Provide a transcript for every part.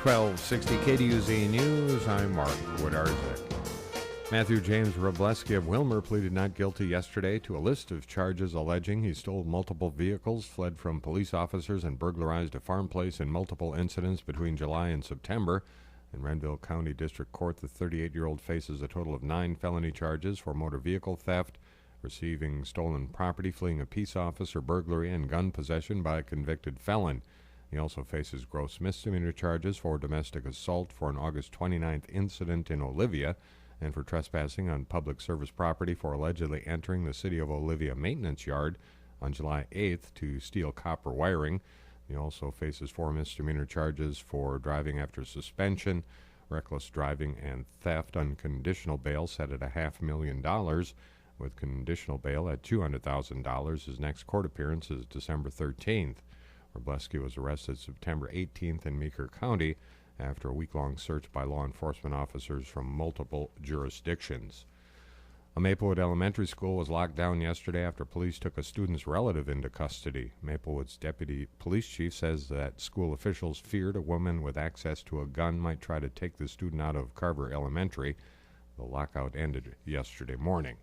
1260 KDUZ News, I'm Mark Wodarczyk. Matthew James Robleski of Wilmer pleaded not guilty yesterday to a list of charges alleging he stole multiple vehicles, fled from police officers, and burglarized a farm place in multiple incidents between July and September. In Renville County District Court, the 38-year-old faces a total of 9 felony charges for motor vehicle theft, receiving stolen property, fleeing a peace officer, burglary, and gun possession by a convicted felon. He also faces gross misdemeanor charges for domestic assault for an August 29th incident in Olivia and for trespassing on public service property for allegedly entering the City of Olivia maintenance yard on July 8th to steal copper wiring. He also faces 4 misdemeanor charges for driving after suspension, reckless driving, and theft. Unconditional bail set at $500,000, with conditional bail at $200,000. His next court appearance is December 13th. Robleski was arrested September 18th in Meeker County after a week-long search by law enforcement officers from multiple jurisdictions. A Maplewood elementary school was locked down yesterday after police took a student's relative into custody. Maplewood's deputy police chief says that school officials feared a woman with access to a gun might try to take the student out of Carver Elementary. The lockout ended yesterday morning.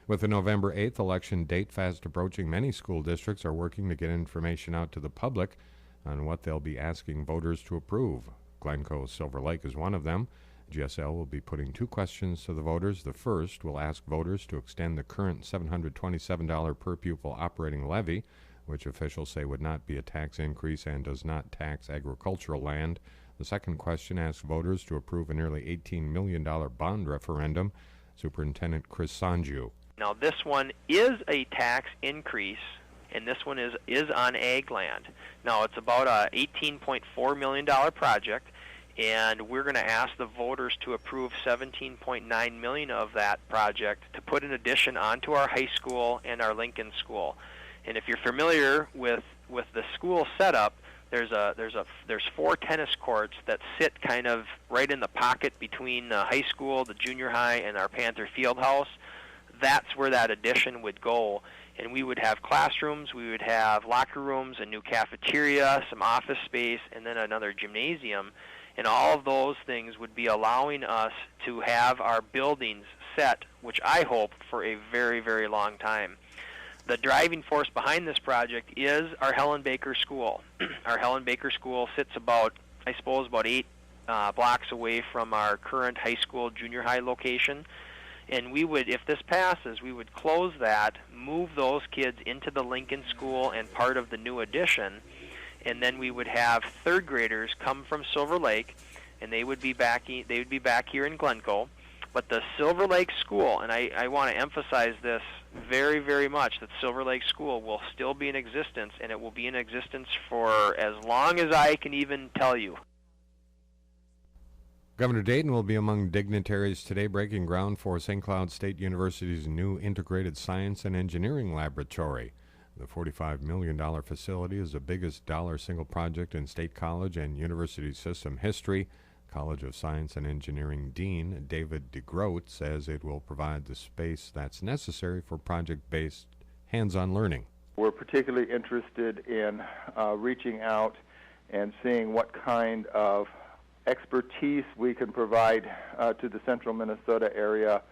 With the November 8th election date fast approaching, many school districts are working to get information out to the public on what they'll be asking voters to approve. Glencoe Silver Lake is one of them. GSL will be putting 2 questions to the voters. The first will ask voters to extend the current $727 per pupil operating levy, which officials say would not be a tax increase and does not tax agricultural land. The second question asks voters to approve a nearly $18 million bond referendum. Superintendent Chris Sanju. Now this one is a tax increase, and this one is on ag land. Now it's about a $18.4 million project, and we're going to ask the voters to approve $17.9 million of that project to put an addition onto our high school and our Lincoln School. And if you're familiar with the school setup, there's 4 tennis courts that sit kind of right in the pocket between the high school, the junior high, and our Panther Field House. That's where that addition would go, and we would have classrooms, we would have locker rooms, a new cafeteria, some office space, and then another gymnasium, and all of those things would be allowing us to have our buildings set, which I hope for a very, very long time. The driving force behind this project is our Helen Baker School. Our Helen Baker School sits about 8 blocks away from our current high school, junior high location. And we would, if this passes, we would close that, move those kids into the Lincoln School and part of the new addition, and then we would have 3rd graders come from Silver Lake, and they would be back here in Glencoe. But the Silver Lake School, and I want to emphasize this very, very much, that Silver Lake School will still be in existence, and it will be in existence for as long as I can even tell you. Governor Dayton will be among dignitaries today breaking ground for St. Cloud State University's new Integrated Science and Engineering Laboratory. The $45 million facility is the biggest dollar single project in State College and University system history. College of Science and Engineering Dean David DeGroat says it will provide the space that's necessary for project-based hands-on learning. We're particularly interested in reaching out and seeing what kind of expertise we can provide to the central Minnesota area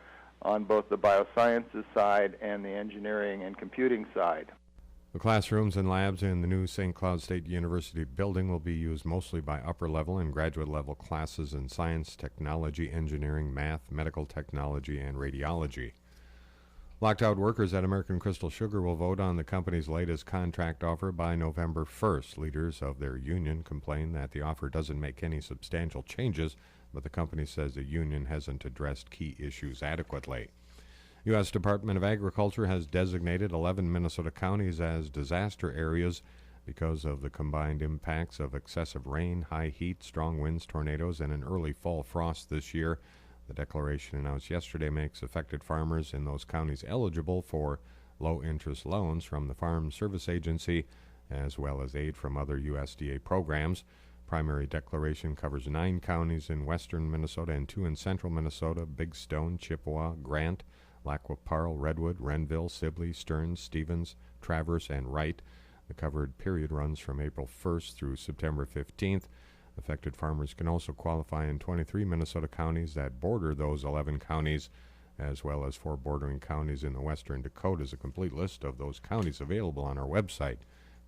on both the biosciences side and the engineering and computing side. The classrooms and labs in the new St. Cloud State University building will be used mostly by upper-level and graduate-level classes in science, technology, engineering, math, medical technology, and radiology. Locked-out workers at American Crystal Sugar will vote on the company's latest contract offer by November 1st. Leaders of their union complain that the offer doesn't make any substantial changes, but the company says the union hasn't addressed key issues adequately. U.S. Department of Agriculture has designated 11 Minnesota counties as disaster areas because of the combined impacts of excessive rain, high heat, strong winds, tornadoes, and an early fall frost this year. The declaration announced yesterday makes affected farmers in those counties eligible for low-interest loans from the Farm Service Agency, as well as aid from other USDA programs. Primary declaration covers 9 counties in western Minnesota and 2 in central Minnesota: Big Stone, Chippewa, Grant, Lac-qui-Parle, Redwood, Renville, Sibley, Stearns, Stevens, Traverse, and Wright. The covered period runs from April 1st through September 15th. Affected farmers can also qualify in 23 Minnesota counties that border those 11 counties, as well as 4 bordering counties in the western Dakotas. A complete list of those counties available on our website,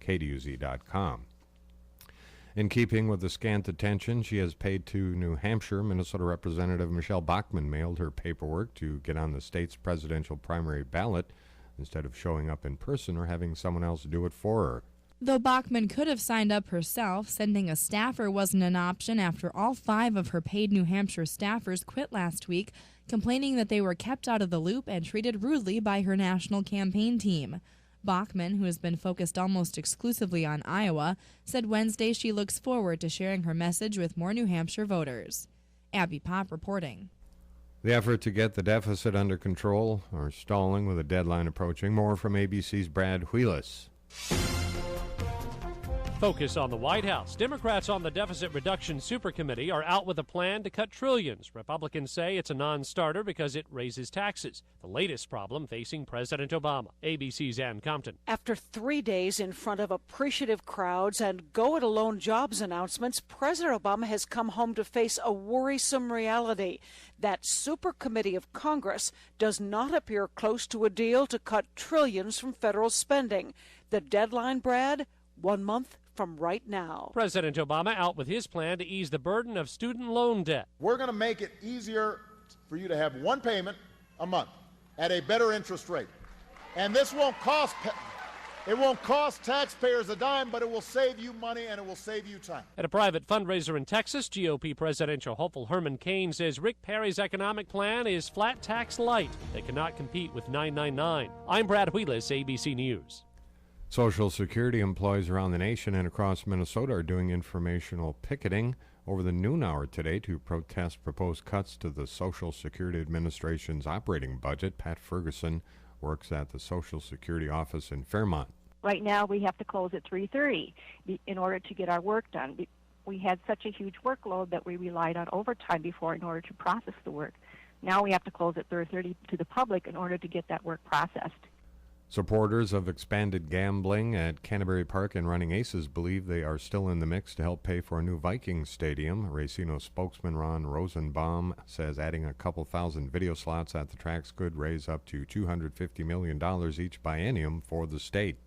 KDUZ.com. In keeping with the scant attention she has paid to New Hampshire, Minnesota Representative Michelle Bachmann mailed her paperwork to get on the state's presidential primary ballot instead of showing up in person or having someone else do it for her. Though Bachmann could have signed up herself, sending a staffer wasn't an option after all 5 of her paid New Hampshire staffers quit last week, complaining that they were kept out of the loop and treated rudely by her national campaign team. Bachmann, who has been focused almost exclusively on Iowa, said Wednesday she looks forward to sharing her message with more New Hampshire voters. Abby Popp reporting. The effort to get the deficit under control are stalling with a deadline approaching. More from ABC's Brad Wheelis. Focus on the White House. Democrats on the Deficit Reduction Supercommittee are out with a plan to cut trillions. Republicans say it's a non-starter because it raises taxes. The latest problem facing President Obama. ABC's Ann Compton. After 3 days in front of appreciative crowds and go-it-alone jobs announcements, President Obama has come home to face a worrisome reality. That supercommittee of Congress does not appear close to a deal to cut trillions from federal spending. The deadline, Brad? 1 month from right now. President Obama out with his plan to ease the burden of student loan debt. We're going to make it easier for you to have one payment a month at a better interest rate. And this won't cost taxpayers a dime, but it will save you money and it will save you time. At a private fundraiser in Texas, GOP presidential hopeful Herman Cain says Rick Perry's economic plan is flat tax light. They cannot compete with 999. I'm Brad Wheelis, ABC News. Social Security employees around the nation and across Minnesota are doing informational picketing over the noon hour today to protest proposed cuts to the Social Security Administration's operating budget. Pat Ferguson works at the Social Security office in Fairmont. Right now we have to close at 3:30 in order to get our work done. We had such a huge workload that we relied on overtime before in order to process the work. Now we have to close at 3:30 to the public in order to get that work processed. Supporters of expanded gambling at Canterbury Park and Running Aces believe they are still in the mix to help pay for a new Vikings stadium. Racino spokesman Ron Rosenbaum says adding a couple thousand video slots at the tracks could raise up to $250 million each biennium for the state.